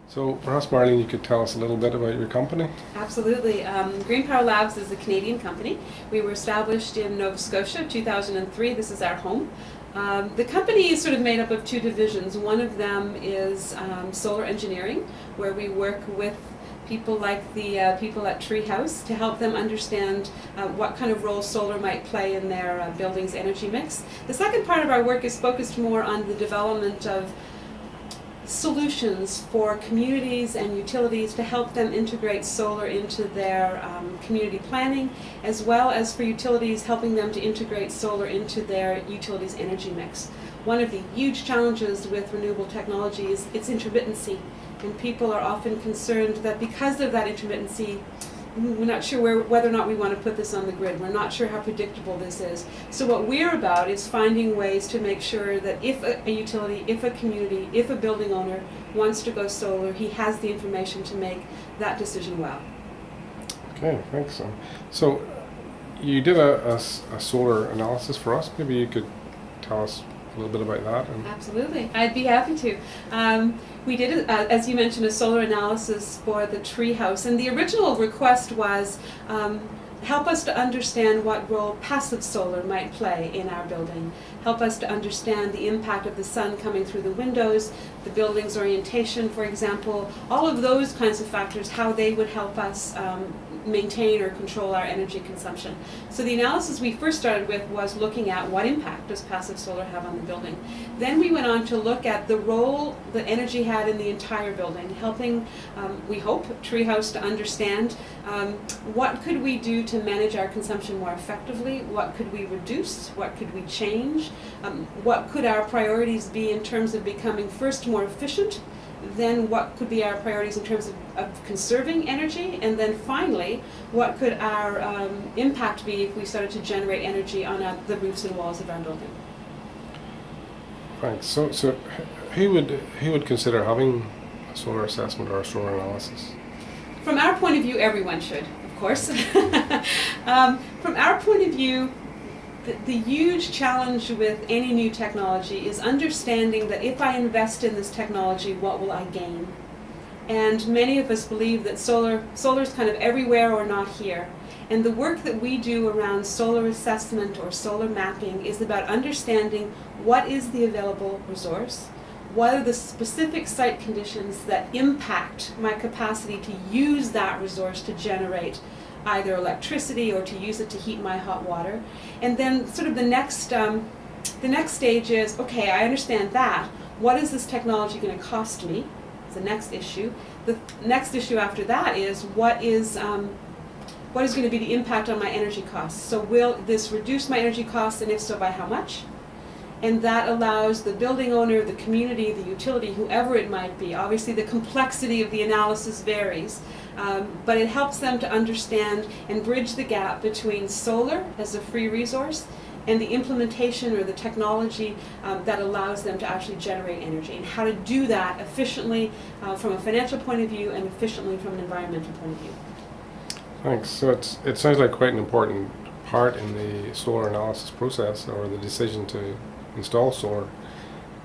So perhaps, Marlene, you could tell us a little bit about your company? Absolutely. Green Power Labs is a Canadian company. We were established in Nova Scotia, 2003. This is our home. The company is sort of made up of two divisions. One of them is solar engineering, where we work with people like the people at TREEhouse to help them understand what kind of role solar might play in their building's energy mix. The second part of our work is focused more on the development of solutions for communities and utilities to help them integrate solar into their community planning, as well as for utilities helping them to integrate solar into their utilities energy mix. One of the huge challenges with renewable technology is its intermittency, and people are often concerned that because of that intermittency, we're not sure whether or not we want to put this on the grid. We're not sure how predictable this is. So what we're about is finding ways to make sure that if a utility, if a community, if a building owner wants to go solar, he has the information to make that decision well. Okay, thanks. So you did a solar analysis for us. Maybe you could tell us a little bit about that. Absolutely, I'd be happy to. We did, as you mentioned, a solar analysis for the TREEhouse, and the original request was help us to understand what role passive solar might play in our building. Help us to understand the impact of the sun coming through the windows, the building's orientation, for example, all of those kinds of factors, how they would help us maintain or control our energy consumption. So the analysis we first started with was looking at what impact does passive solar have on the building. Then we went on to look at the role that energy had in the entire building, helping, we hope, TREEhouse to understand what could we do to manage our consumption more effectively, what could we reduce, what could we change, what could our priorities be in terms of becoming first more efficient, then what could be our priorities in terms of conserving energy, and then finally, what could our impact be if we started to generate energy on the roofs and walls of our building. Thanks. So who would consider having a solar assessment or a solar analysis? From our point of view, everyone should, of course. From our point of view, the huge challenge with any new technology is understanding that if I invest in this technology, what will I gain? And many of us believe that solar is kind of everywhere or not here. And the work that we do around solar assessment or solar mapping is about understanding what is the available resource, what are the specific site conditions that impact my capacity to use that resource to generate either electricity or to use it to heat my hot water. And then sort of the next stage is, okay, I understand that. What is this technology going to cost me? It's the next issue. The next issue after that is what is going to be the impact on my energy costs? So will this reduce my energy costs, and if so, by how much? And that allows the building owner, the community, the utility, whoever it might be. Obviously the complexity of the analysis varies, but it helps them to understand and bridge the gap between solar as a free resource and the implementation or the technology that allows them to actually generate energy, and how to do that efficiently from a financial point of view and efficiently from an environmental point of view. Thanks. So it sounds like quite an important part in the solar analysis process, or the decision to install solar.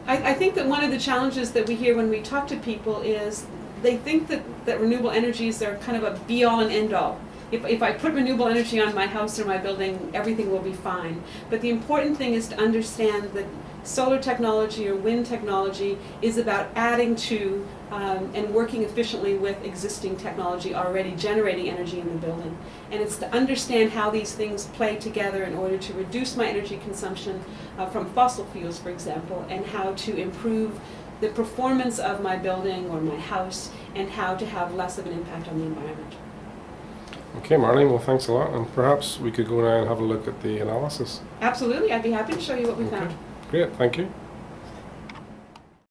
I think that one of the challenges that we hear when we talk to people is they think that renewable energies are kind of a be-all and end-all. If I put renewable energy on my house or my building, everything will be fine. But the important thing is to understand that solar technology or wind technology is about adding to and working efficiently with existing technology already generating energy in the building. And it's to understand how these things play together in order to reduce my energy consumption from fossil fuels, for example, and how to improve the performance of my building or my house, and how to have less of an impact on the environment. Okay, Marlene, well, thanks a lot, and perhaps we could go now and have a look at the analysis. Absolutely, I'd be happy to show you what we found. Great, thank you.